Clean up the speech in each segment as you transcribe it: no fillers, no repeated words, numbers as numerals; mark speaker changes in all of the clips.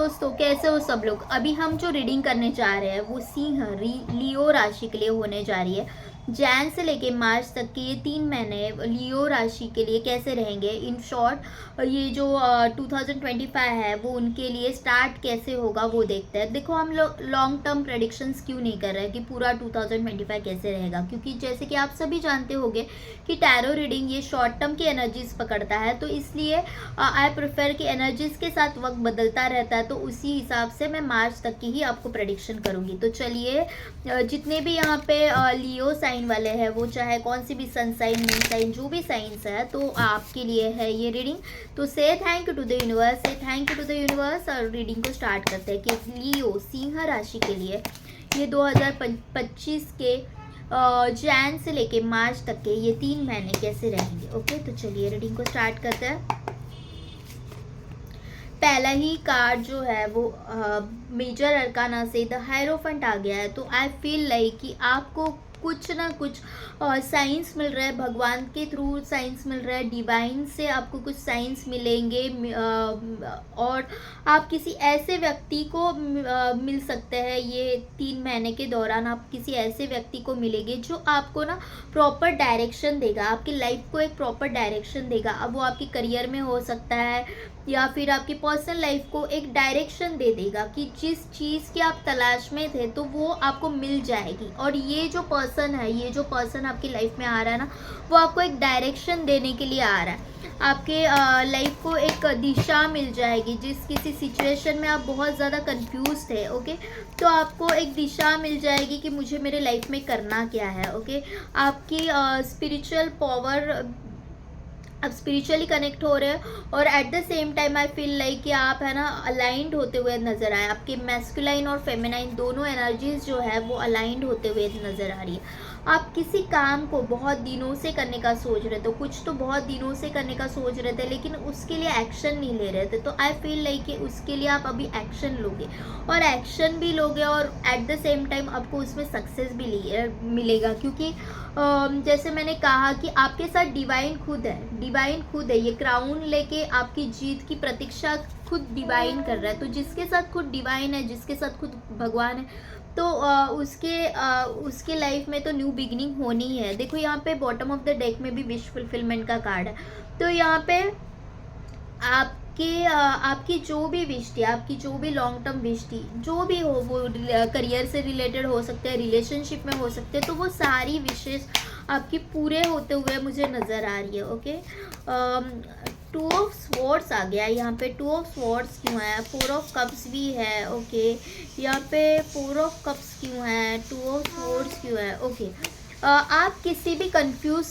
Speaker 1: दोस्तों, कैसे हो सब लोग। अभी हम जो रीडिंग करने जा रहे हैं वो सिंह लियो राशि के लिए होने जा रही है। जैन से लेके मार्च तक के ये 3 महीने लियो राशि के लिए कैसे रहेंगे। इन शॉर्ट ये जो 2025 है वो उनके लिए स्टार्ट कैसे होगा वो देखते हैं। देखो, हम लोग लॉन्ग टर्म प्रेडिक्शंस क्यों नहीं कर रहे हैं कि पूरा 2025 कैसे रहेगा, क्योंकि जैसे कि आप सभी जानते होंगे कि टैरो रीडिंग ये शॉर्ट टर्म की एनर्जीज पकड़ता है, तो इसलिए आई प्रेफर कि एनर्जीज के साथ वक्त बदलता रहता है, तो उसी हिसाब से मैं मार्च तक की ही आपको प्रेडिक्शन करूंगी। तो चलिए, जितने भी यहाँ पे लियो साइन वाले हैं, वो चाहे कौन सी भी सन साइन, मून साइन, जो भी साइंस है, तो आपके लिए है ये रीडिंग। तो say thank you to the universe, say thank you to the universe. और रीडिंग को स्टार्ट करते हैं कि लियो सिंह राशि के लिए ये 2025 के जैन से लेके मार्च तक के ये 3 महीने कैसे रहेंगे। ओके, तो चलिए रीडिंग को स्टार्ट करते हैं। पहला ही कार्ड जो है वो मेजर अरकाना से द हायरोफेंट आ गया है। तो आई फील लाइक कि आपको कुछ ना कुछ साइंस मिल रहा है, भगवान के थ्रू साइंस मिल रहा है, डिवाइन से आपको कुछ साइंस मिलेंगे। और आप किसी ऐसे व्यक्ति को मिल सकते हैं। ये 3 महीने के दौरान आप किसी ऐसे व्यक्ति को मिलेंगे जो आपको ना प्रॉपर डायरेक्शन देगा, आपकी लाइफ को एक प्रॉपर डायरेक्शन देगा। अब वो आपकी करियर में हो सकता है या फिर आपकी पर्सनल लाइफ को एक डायरेक्शन दे देगा कि जिस चीज़ की आप तलाश में थे तो वो आपको मिल जाएगी। और ये जो पर्सन है, ये जो पर्सन आपकी लाइफ में आ रहा है ना, वो आपको एक डायरेक्शन देने के लिए आ रहा है। आपके लाइफ को एक दिशा मिल जाएगी। जिस किसी सिचुएशन में आप बहुत ज़्यादा कंफ्यूज थे, ओके, तो आपको एक दिशा मिल जाएगी कि मुझे मेरे लाइफ में करना क्या है। ओके, आपकी स्पिरिचुअल पावर, आप स्पिरिचुअली कनेक्ट हो रहे हो और at the same time I feel like कि आप है ना अलाइंड होते हुए नज़र आए। आपके मैस्कुलाइन और फेमिनाइन दोनों एनर्जीज जो है वो अलाइंड होते हुए नज़र आ रही है। आप किसी काम को बहुत दिनों से करने का सोच रहे थे, कुछ तो बहुत दिनों से करने का सोच रहे थे, लेकिन उसके लिए एक्शन नहीं ले रहे थे। तो आई फील लाइक कि उसके लिए आप अभी एक्शन लोगे और एक्शन भी लोगे और एट द सेम टाइम आपको उसमें सक्सेस भी मिलेगा। क्योंकि जैसे मैंने कहा कि आपके साथ डिवाइन खुद है, डिवाइन खुद है। ये क्राउन लेके आपकी जीत की प्रतीक्षा खुद डिवाइन कर रहा है। तो जिसके साथ खुद डिवाइन है, जिसके साथ खुद भगवान है, तो उसके लाइफ में तो न्यू बिगिनिंग होनी है। देखो, यहाँ पे बॉटम ऑफ द डेक में भी विश फुलफिलमेंट का कार्ड है। तो यहाँ पे आपकी जो भी विश थी, आपकी जो भी लॉन्ग टर्म विश थी, जो भी हो, वो करियर से रिलेटेड हो सकते हैं, रिलेशनशिप में हो सकते हैं, तो वो सारी विशेष आपकी पूरे होते हुए मुझे नज़र आ रही है। ओके, 2 ऑफ स्वॉर्ड्स आ गया यहाँ पे। 2 ऑफ स्वॉर्ड्स क्यों है? 4 ऑफ कप्स भी है। ओके, यहाँ पे 4 ऑफ कप्स क्यों है? 2 ऑफ स्वॉर्ड्स क्यों है? ओके, आप किसी भी कंफ्यूज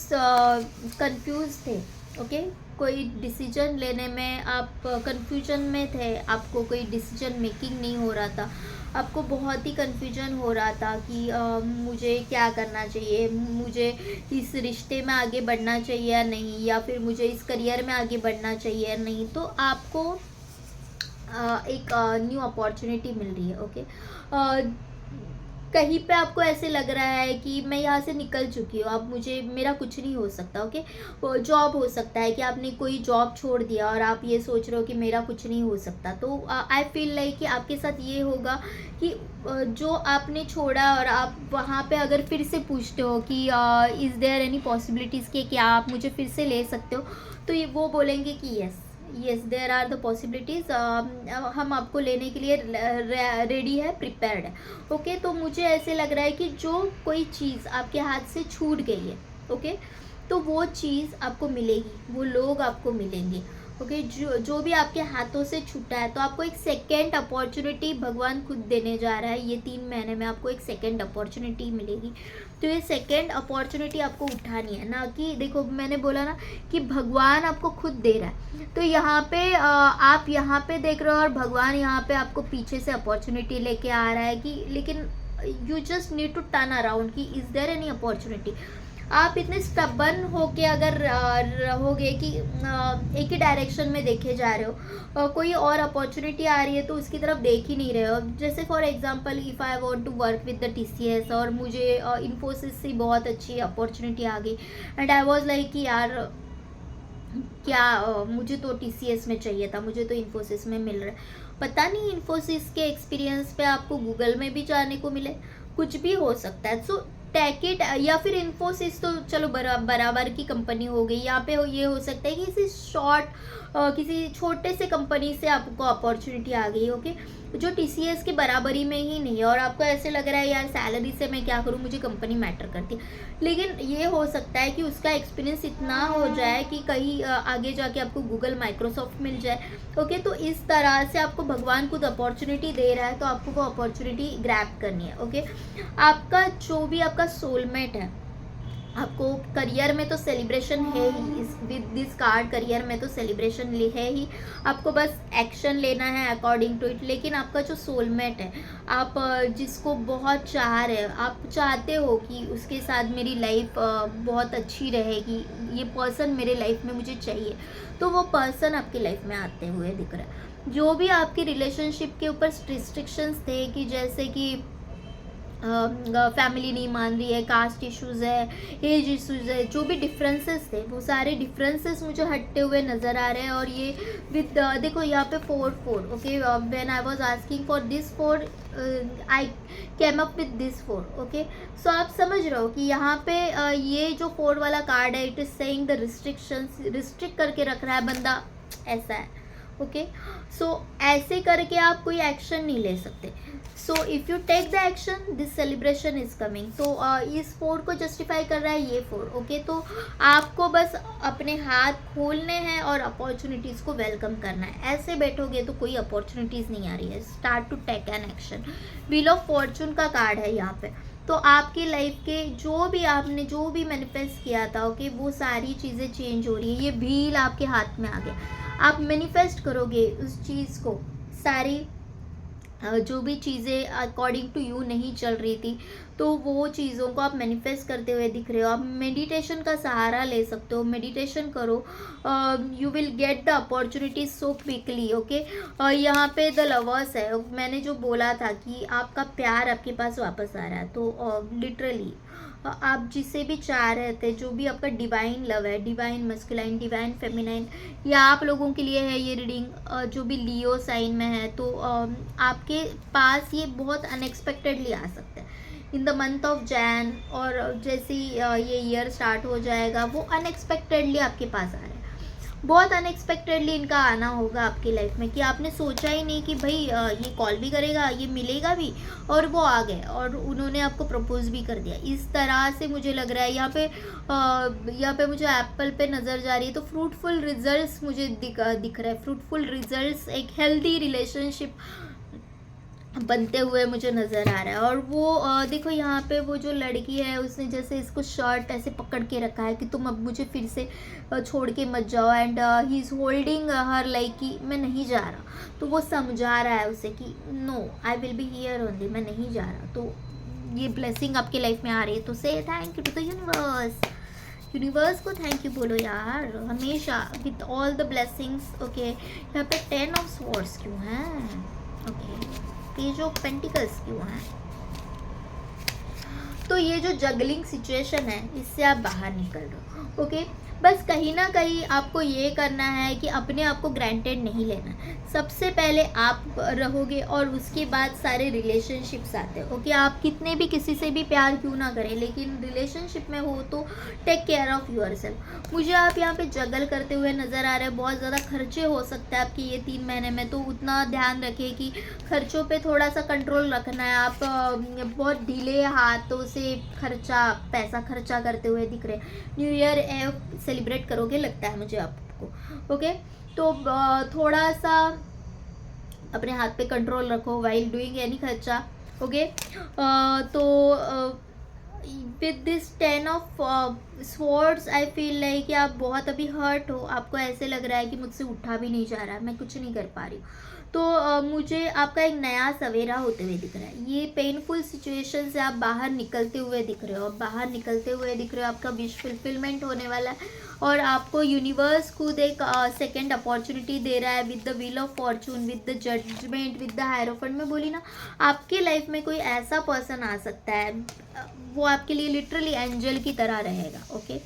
Speaker 1: थे। ओके, कोई डिसीजन लेने में आप कंफ्यूजन में थे, आपको कोई डिसीजन मेकिंग नहीं हो रहा था, आपको बहुत ही कन्फ्यूजन हो रहा था कि मुझे क्या करना चाहिए, मुझे इस रिश्ते में आगे बढ़ना चाहिए या नहीं, या फिर मुझे इस करियर में आगे बढ़ना चाहिए या नहीं। तो आपको एक न्यू अपॉर्चुनिटी मिल रही है। ओके, कहीं पे आपको ऐसे लग रहा है कि मैं यहाँ से निकल चुकी हूँ, अब मुझे मेरा कुछ नहीं हो सकता। ओके, जॉब हो सकता है कि आपने कोई जॉब छोड़ दिया और आप ये सोच रहे हो कि मेरा कुछ नहीं हो सकता। तो आई फील लाइक कि आपके साथ ये होगा कि जो आपने छोड़ा और आप वहाँ पे अगर फिर से पूछते हो कि इज़ देयर एनी पॉसिबिलिटीज़ कि क्या आप मुझे फिर से ले सकते हो, तो ये वो बोलेंगे कि yes there are the possibilities, हम आपको लेने के लिए रेडी है, प्रिपेयर्ड है। ओके, तो मुझे ऐसे लग रहा है कि जो कोई चीज़ आपके हाथ से छूट गई है, ओके, तो वो चीज़ आपको मिलेगी, वो लोग आपको मिलेंगे। ओके, जो भी आपके हाथों से छूटा है, तो आपको एक सेकेंड अपॉर्चुनिटी भगवान खुद देने जा रहा है। ये 3 महीने में आपको एक सेकेंड अपॉर्चुनिटी मिलेगी। तो ये सेकेंड अपॉर्चुनिटी आपको उठानी है ना, कि देखो मैंने बोला ना कि भगवान आपको खुद दे रहा है। तो यहाँ पे आप यहाँ पे देख रहे हो और भगवान यहाँ पे आपको पीछे से अपॉर्चुनिटी लेके आ रहा है कि लेकिन you just need to turn around कि इज़ देयर एनी अपॉर्चुनिटी। आप इतने स्टबन होके अगर रहोगे कि एक ही डायरेक्शन में देखे जा रहे हो, कोई और अपॉर्चुनिटी आ रही है तो उसकी तरफ देख ही नहीं रहे हो। जैसे for example, if I want to work with the TCS और मुझे इन्फोसिस से बहुत अच्छी अपॉर्चुनिटी आ गई एंड आई वाज लाइक कि यार क्या मुझे तो टीसीएस में चाहिए था, मुझे तो इन्फोसिस में मिल रहा है। पता नहीं इन्फोसिस के एक्सपीरियंस पे आपको गूगल में भी जाने को मिले, कुछ भी हो सकता है। सो टेक इट, या फिर इन्फोसिस तो चलो बराबर की कंपनी हो गई। यहाँ पे ये हो सकता है कि किसी छोटे से कंपनी से आपको अपॉर्चुनिटी आ गई, ओके, जो टीसीएस की बराबरी में ही नहीं है, और आपको ऐसे लग रहा है यार सैलरी से मैं क्या करूँ, मुझे कंपनी मैटर करती है। लेकिन ये हो सकता है कि उसका एक्सपीरियंस इतना हो जाए कि कहीं आगे जाके आपको गूगल माइक्रोसॉफ्ट मिल जाए, ओके। तो इस तरह से आपको भगवान खुद अपॉर्चुनिटी दे रहा है, तो आपको वो अपॉर्चुनिटी ग्रैब करनी है, ओके। आपका जो भी आपका सोलमेट है, आपको करियर में तो सेलिब्रेशन है ही, इस विद दिस कार्ड करियर में तो सेलिब्रेशन है ही। आपको बस एक्शन लेना है अकॉर्डिंग टू इट। लेकिन आपका जो सोलमेट है, आप जिसको बहुत चाह रहे हो, आप चाहते हो कि उसके साथ मेरी लाइफ बहुत अच्छी रहेगी, ये पर्सन मेरे लाइफ में मुझे चाहिए, तो वो पर्सन आपकी लाइफ में आते हुए दिख रहा है। जो भी आपकी रिलेशनशिप के ऊपर रिस्ट्रिक्शंस थे, कि जैसे कि फैमिली नहीं मान रही है, कास्ट इश्यूज़ है, एज इश्यूज़ है, जो भी डिफरेंसेस थे वो सारे डिफरेंसेस मुझे हटते हुए नज़र आ रहे हैं। और ये विद देखो यहाँ पे 4 okay, when I was asking for this 4 I came up with this 4, okay. So आप समझ रहे हो कि यहाँ पे ये जो 4 वाला कार्ड है, it is saying the restrictions, restrict करके रख रहा है बंदा, ऐसा है, ओके। सो ऐसे करके आप कोई एक्शन नहीं ले सकते। So if you take the action, this celebration is coming. तो इस 4 को जस्टिफाई कर रहा है ये 4, ओके। तो आपको बस अपने हाथ खोलने हैं और अपॉर्चुनिटीज़ को वेलकम करना है। ऐसे बैठोगे तो कोई अपॉर्चुनिटीज़ नहीं आ रही है। Start to take an action. Wheel of fortune का कार्ड है यहाँ पे। तो आपकी लाइफ के आपने जो भी मैनिफेस्ट किया था, ओके, वो सारी चीज़ें चेंज हो रही है। ये व्हील आपके हाथ में आ गया, आप मैनिफेस्ट करोगे उस चीज़ को। सारी जो भी चीज़ें अकॉर्डिंग टू यू नहीं चल रही थी, तो वो चीज़ों को आप मैनिफेस्ट करते हुए दिख रहे हो। आप मेडिटेशन का सहारा ले सकते हो, मेडिटेशन करो, you will get the opportunity so quickly, okay. यहाँ पे द लवर्स है, मैंने जो बोला था कि आपका प्यार आपके पास वापस आ रहा है, तो लिटरली आप जिसे भी चाह रहे थे, जो भी आपका डिवाइन लव है, डिवाइन मस्कुलाइन, डिवाइन फेमिनाइन, या आप लोगों के लिए है ये रीडिंग, जो भी लियो साइन में है, तो आपके पास ये बहुत अनएक्सपेक्टेडली आ सकता है in the month of Jain. और जैसे ही ये ईयर स्टार्ट हो जाएगा, वो अनएक्सपेक्टेडली आपके पास आ रहा है। बहुत अनएक्सपेक्टेडली इनका आना होगा आपकी लाइफ में, कि आपने सोचा ही नहीं कि भाई ये कॉल भी करेगा, ये मिलेगा भी, और वो आ गए और उन्होंने आपको प्रपोज भी कर दिया। इस तरह से मुझे लग रहा है यहाँ पे मुझे एप्पल पे नज़र जा रही है, तो फ्रूटफुल रिजल्ट्स मुझे दिख रहा है। फ्रूटफुल रिजल्ट्स, एक हेल्दी रिलेशनशिप बनते हुए मुझे नज़र आ रहा है। और वो देखो यहाँ पे वो जो लड़की है, उसने जैसे इसको शर्ट ऐसे पकड़ के रखा है कि तुम अब मुझे फिर से छोड़ के मत जाओ, and he is holding her like कि मैं नहीं जा रहा। तो वो समझा रहा है उसे कि no, I will be here only, मैं नहीं जा रहा। तो ये ब्लेसिंग आपकी लाइफ में आ रही है, तो say thank you to the universe. Universe को थैंक यू बोलो यार, हमेशा with all the blessings, okay. यहाँ पे 10 ऑफ स्वॉर्ड्स क्यों हैं, ओके, पेज ऑफ पेंटिकल्स क्यों हैं? तो ये जो जगलिंग सिचुएशन है, इससे आप बाहर निकल रहे हो, ओके। बस कहीं ना कहीं आपको ये करना है कि अपने आप को ग्रांटेड नहीं लेना। सबसे पहले आप रहोगे और उसके बाद सारे रिलेशनशिप्स आते हैं, ओके। आप कितने भी किसी से भी प्यार क्यों ना करें, लेकिन रिलेशनशिप में हो तो टेक केयर ऑफ़ योरसेल्फ। मुझे आप यहाँ पे जगल करते हुए नज़र आ रहे हैं। बहुत ज़्यादा खर्चे हो सकते हैं आपके ये 3 महीने में, तो उतना ध्यान रखें कि खर्चों पे थोड़ा सा कंट्रोल रखना है। आप बहुत ढीले हाथों से पैसा खर्चा करते हुए दिख रहे हैं। न्यू ईयर सेलिब्रेट करोगे लगता है मुझे आपको, ओके। तो थोड़ा सा अपने हाथ पे कंट्रोल रखो वाइल डूइंग एनी खर्चा, ओके। तो with this 10 of swords I feel like कि आप बहुत अभी हर्ट हो। आपको ऐसे लग रहा है कि मुझसे उठा भी नहीं जा रहा है, मैं कुछ नहीं कर पा रही हूँ। तो मुझे आपका एक नया सवेरा होते हुए दिख रहा है। ये पेनफुल सिचुएशन से आप बाहर निकलते हुए दिख रहे हो, बाहर निकलते हुए दिख रहे हो। आपका विश फुलफिलमेंट होने वाला है, और आपको यूनिवर्स खुद एक सेकेंड अपॉर्चुनिटी दे रहा है with the wheel of fortune, with the judgement, with the hierophant. में बोली ना, आपके लाइफ में कोई ऐसा पर्सन आ सकता है, वो आपके लिए लिटरली एंजल की तरह रहेगा, ओके।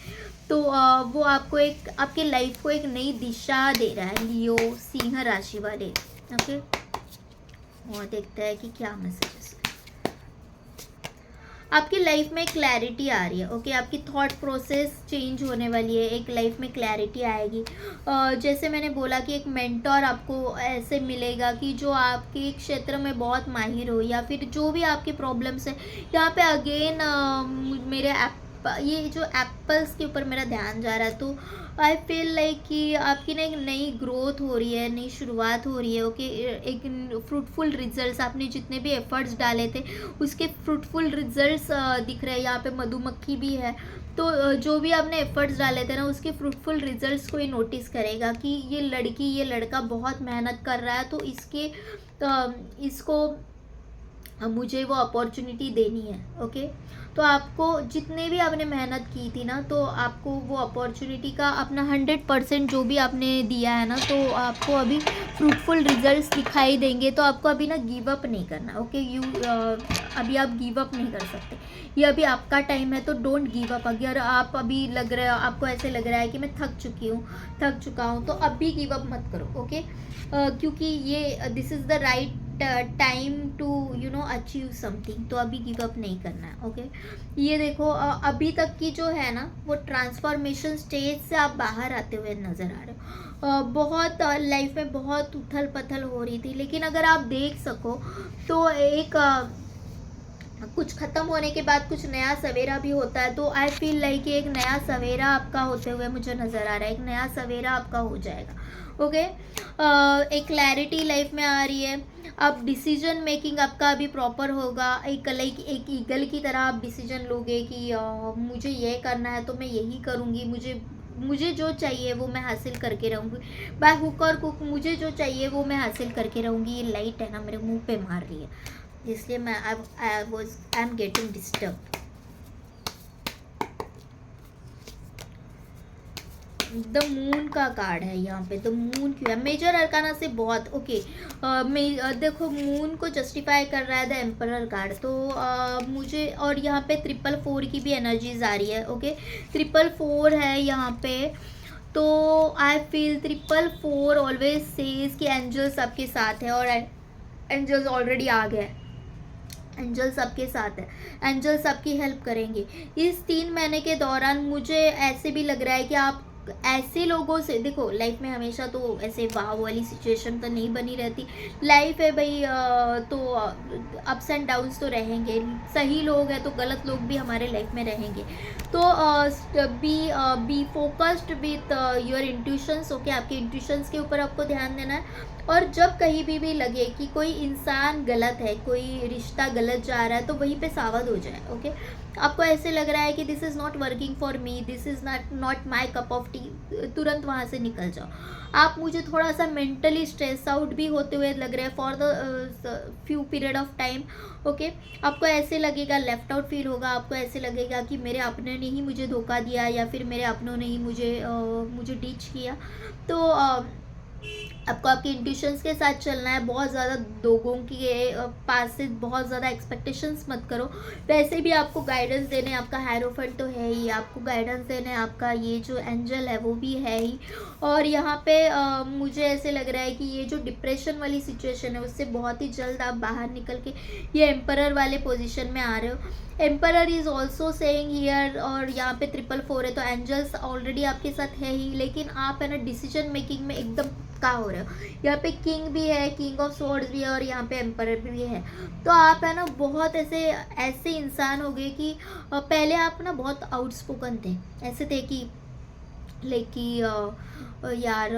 Speaker 1: तो वो आपको एक आपके लाइफ को एक नई दिशा दे रहा है, लियो सिंह राशि वाले। ओके, और देखते हैं कि क्या मैसेजेस। आपकी लाइफ में क्लैरिटी आ रही है। ओके, आपकी थॉट प्रोसेस चेंज होने वाली है, एक लाइफ में क्लैरिटी आएगी। जैसे मैंने बोला कि एक मेंटोर आपको ऐसे मिलेगा कि जो आपके क्षेत्र में बहुत माहिर हो, या फिर जो भी आपकी प्रॉब्लम्स है। यहाँ पे अगेन मेरे ये जो एप्पल्स के ऊपर मेरा ध्यान जा रहा है, तो आई फील लाइक कि आपकी ना एक नई ग्रोथ हो रही है, नई शुरुआत हो रही है। ओके, एक फ्रूटफुल रिजल्ट्स, आपने जितने भी एफर्ट्स डाले थे उसके फ्रूटफुल रिजल्ट्स दिख रहे हैं। यहाँ पे मधुमक्खी भी है, तो जो भी आपने एफर्ट्स डाले थे ना उसके फ्रूटफुल रिजल्ट्स को ही नोटिस करेगा कि ये लड़की ये लड़का बहुत मेहनत कर रहा है, तो इसको मुझे वो अपॉर्चुनिटी देनी है। ओके, तो आपको जितने भी आपने मेहनत की थी ना, तो आपको वो अपॉर्चुनिटी का अपना 100% जो भी आपने दिया है ना, तो आपको अभी फ्रूटफुल रिजल्ट्स दिखाई देंगे। तो आपको अभी ना गिव अप नहीं करना। ओके, अभी आप गिव अप नहीं कर सकते, ये अभी आपका टाइम है, तो डोंट गिव अप। अगर आप अभी लग रहा है, आपको ऐसे लग रहा है कि मैं थक चुका हूँ, तो अभी गिव अप मत करो। ओके, क्योंकि ये this is the right time to achieve something, तो अभी गिव अप नहीं करना है। ओके, ये देखो, अभी तक की जो है ना वो ट्रांसफॉर्मेशन स्टेज से आप बाहर आते हुए नज़र आ रहे हो। बहुत लाइफ में बहुत उथल पथल हो रही थी, लेकिन अगर आप देख सको तो एक कुछ ख़त्म होने के बाद कुछ नया सवेरा भी होता है। तो आई फील लाइक एक नया सवेरा आपका होते हुए मुझे नज़र आ रहा है, एक नया सवेरा आपका हो जाएगा। ओके, एक क्लैरिटी लाइफ में आ रही है। अब डिसीजन मेकिंग आपका अभी प्रॉपर होगा। एक ईगल की तरह आप डिसीजन लोगे कि मुझे ये करना है तो मैं यही करूँगी, मुझे जो चाहिए वो मैं हासिल करके रहूँगी, बाय हुक और कुक मुझे जो चाहिए वो मैं हासिल करके रहूँगी। ये लाइट है ना मेरे मुंह पे मार रही है, इसलिए मैं I am getting disturb. The moon का कार्ड है यहाँ पे। द मून क्यों है? मेजर अरकाना से बहुत ओके। देखो, मून को जस्टिफाई कर रहा है द एम्परर कार्ड, तो मुझे, और यहाँ पे 444 की भी एनर्जीज आ रही है। ओके, 444 है यहाँ पे, तो आई फील 444 ऑलवेज सेज कि एंजल्स आपके साथ है, और एंजल्स ऑलरेडी आ गए। एंजल्स आपके साथ है, एंजल्स आपकी हेल्प करेंगे इस 3 महीने के दौरान। मुझे ऐसे भी लग रहा है कि आप ऐसे लोगों से, देखो लाइफ में हमेशा तो ऐसे वाव वाली सिचुएशन तो नहीं बनी रहती, लाइफ है भाई, तो अप्स एंड डाउन्स तो रहेंगे। सही लोग हैं तो गलत लोग भी हमारे लाइफ में रहेंगे, तो be focused with your intuitions. Okay, आपके इंट्यूशंस के ऊपर आपको ध्यान देना है। और जब कहीं भी लगे कि कोई इंसान गलत है, कोई रिश्ता गलत जा रहा है, तो वहीं पे सावध हो जाए। ओके, आपको ऐसे लग रहा है कि this is not working for me, this is not my cup of T, तुरंत वहाँ से निकल जाओ। आप मुझे थोड़ा सा मेंटली स्ट्रेस आउट भी होते हुए लग रहे हैं for the few period of time. Okay, आपको ऐसे लगेगा, लेफ्ट आउट फील होगा, आपको ऐसे लगेगा कि मेरे अपने ने ही मुझे धोखा दिया, या फिर मेरे अपनों ने ही मुझे टीच किया। तो आपको आपके इंट्यूशंस के साथ चलना है। बहुत ज़्यादा लोगों के पास से बहुत ज़्यादा एक्सपेक्टेशंस मत करो। वैसे भी आपको गाइडेंस देने, आपका हायरोफेंट तो है ही, आपको गाइडेंस देने आपका ये जो एंजल है वो भी है ही। और यहाँ पे मुझे ऐसे लग रहा है कि ये जो डिप्रेशन वाली सिचुएशन है उससे बहुत ही जल्द आप बाहर निकल के ये एम्परर वाले पोजीशन में आ रहे हो। Emperor is also saying here, और यहाँ पे 444 है, तो एंजल्स ऑलरेडी आपके साथ है ही, लेकिन आप है ना डिसीजन मेकिंग में एकदम का हो रहे हो। यहाँ पे किंग भी है, किंग ऑफ स्वॉर्ड्स भी है, और यहाँ पे एम्परर भी है। तो आप है ना बहुत ऐसे इंसान हो गए कि पहले आप ना बहुत आउटस्पोकन थे, ऐसे थे कि यार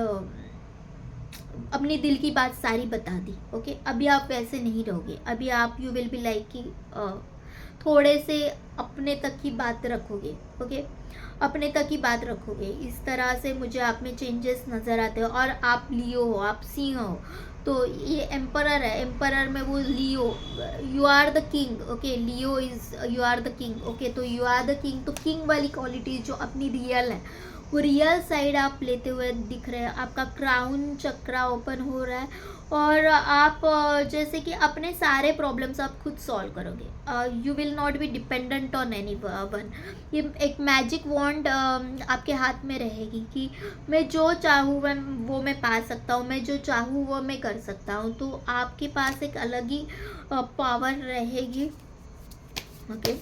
Speaker 1: अपनी दिल की बात सारी बता दी। ओके, अभी आप वैसे नहीं रहोगे। अभी आप यू विल बी लाइक कि थोड़े से अपने तक की बात रखोगे। ओके, अपने तक ही बात रखोगे। इस तरह से मुझे आप में चेंजेस नज़र आते हो। और आप लियो हो, आप सिंह हो, तो ये एम्परर है, एम्परर में वो Leo, you are the king. Okay, Leo is you are the king. Okay, तो यू आर द किंग, तो किंग वाली क्वालिटी जो अपनी रियल है वो रियल साइड आप लेते हुए दिख रहे हैं। आपका क्राउन चक्रा ओपन हो रहा है और आप जैसे कि अपने सारे प्रॉब्लम्स आप खुद सॉल्व करोगे। You will not be dependent on any one. ये एक मैजिक वॉन्ड आपके हाथ में रहेगी कि मैं जो चाहूँ वो मैं पा सकता हूँ, मैं जो चाहूँ वो मैं कर सकता हूँ। तो आपके पास एक अलग ही पावर रहेगी। ओके,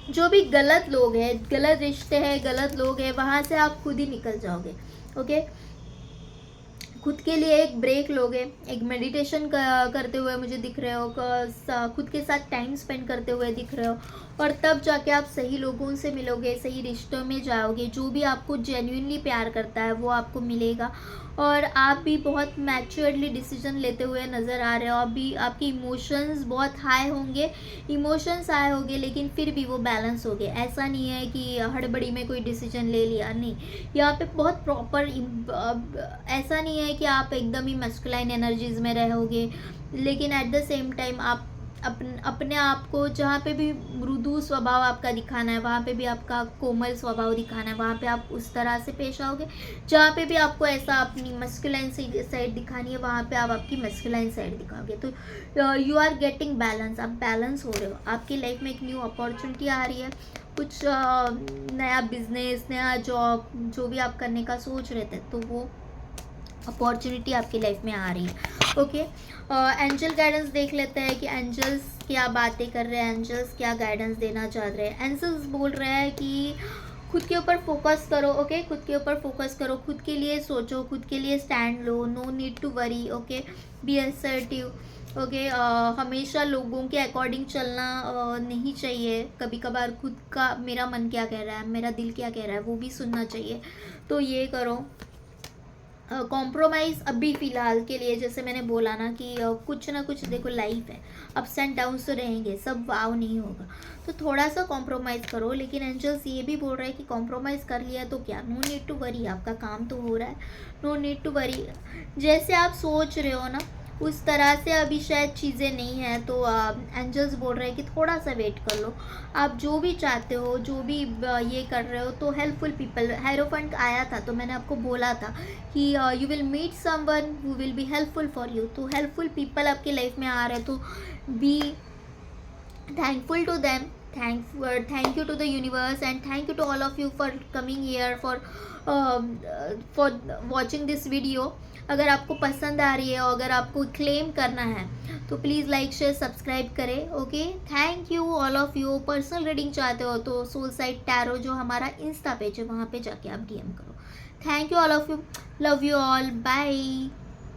Speaker 1: जो भी गलत लोग हैं, गलत रिश्ते हैं, गलत लोग हैं, वहाँ से आप खुद ही निकल जाओगे। ओके, खुद के लिए एक ब्रेक लोगे, एक मेडिटेशन करते हुए मुझे दिख रहे हो, खुद के साथ टाइम स्पेंड करते हुए दिख रहे हो, और तब जाके आप सही लोगों से मिलोगे, सही रिश्तों में जाओगे। जो भी आपको जेन्युइनली प्यार करता है वो आपको मिलेगा, और आप भी बहुत मैच्योर्डली डिसीजन लेते हुए नज़र आ रहे हो। अभी आपके इमोशंस बहुत हाई होंगे, इमोशंस हाई होंगे, लेकिन फिर भी वो बैलेंस हो गए। ऐसा नहीं है कि हड़बड़ी में कोई डिसीजन ले लिया, नहीं। यहाँ पे बहुत प्रॉपर, ऐसा नहीं है कि आप एकदम ही मस्कुलाइन एनर्जीज में रहोगे, लेकिन एट द सेम टाइम आप अपने आप को, जहाँ पे भी मृदु स्वभाव आपका दिखाना है वहाँ पे भी आपका कोमल स्वभाव दिखाना है, वहाँ पे आप उस तरह से पेश आओगे। जहाँ पे भी आपको ऐसा अपनी मस्कुलाइन साइड दिखानी है वहाँ पे आप आपकी मस्कुलाइन साइड दिखाओगे। तो यू आर गेटिंग बैलेंस, आप बैलेंस हो रहे हो। आपकी लाइफ में एक न्यू अपॉर्चुनिटी आ रही है, कुछ नया बिजनेस, नया जॉब, जो भी आप करने का सोच रहे थे, तो वो अपॉर्चुनिटी आपकी लाइफ में आ रही है। ओके, एंजल गाइडेंस देख लेते हैं कि एंजल्स क्या बातें कर रहे हैं, एंजल्स क्या गाइडेंस देना चाह रहे हैं। एंजल्स बोल रहे हैं कि खुद के ऊपर फोकस करो। ओके, खुद के ऊपर फोकस करो, खुद के लिए सोचो, खुद के लिए स्टैंड लो, no need to worry. Okay, be assertive. Okay, हमेशा लोगों के अकॉर्डिंग चलना नहीं चाहिए। कभी कभार खुद का, मेरा मन क्या कह रहा है, मेरा दिल क्या कह रहा है, वो भी सुनना चाहिए। तो ये करो। कॉम्प्रोमाइज़ अभी फ़िलहाल के लिए, जैसे मैंने बोला ना कि कुछ ना कुछ, देखो लाइफ है, अप्स एंड डाउन्स तो रहेंगे, सब वाव नहीं होगा, तो थोड़ा सा कॉम्प्रोमाइज़ करो। लेकिन एंजल्स ये भी बोल रहे हैं कि कॉम्प्रोमाइज़ कर लिया तो क्या, नो नीड टू वरी, आपका काम तो हो रहा है, नो नीड टू वरी। जैसे आप सोच रहे हो ना उस तरह से अभी शायद चीज़ें नहीं हैं, तो एंजल्स बोल रहे हैं कि थोड़ा सा वेट कर लो। आप जो भी चाहते हो, जो भी ये कर रहे हो, तो हेल्पफुल पीपल, हायरोफेंट आया था तो मैंने आपको बोला था कि you will meet someone who will be helpful for you. तो हेल्पफुल पीपल आपकी लाइफ में आ रहे हैं, तो be thankful to them, thank you to the universe, and thank you to all of you for coming here, for watching this video. अगर आपको पसंद आ रही है और अगर आपको क्लेम करना है तो प्लीज़ लाइक शेयर सब्सक्राइब करें। Okay, thank you all of you. Personal reading चाहते हो तो सोल साइड टैरो जो हमारा इंस्टा पेज है वहाँ पे जाके आप DM करो। Thank you all of you, love you all, bye.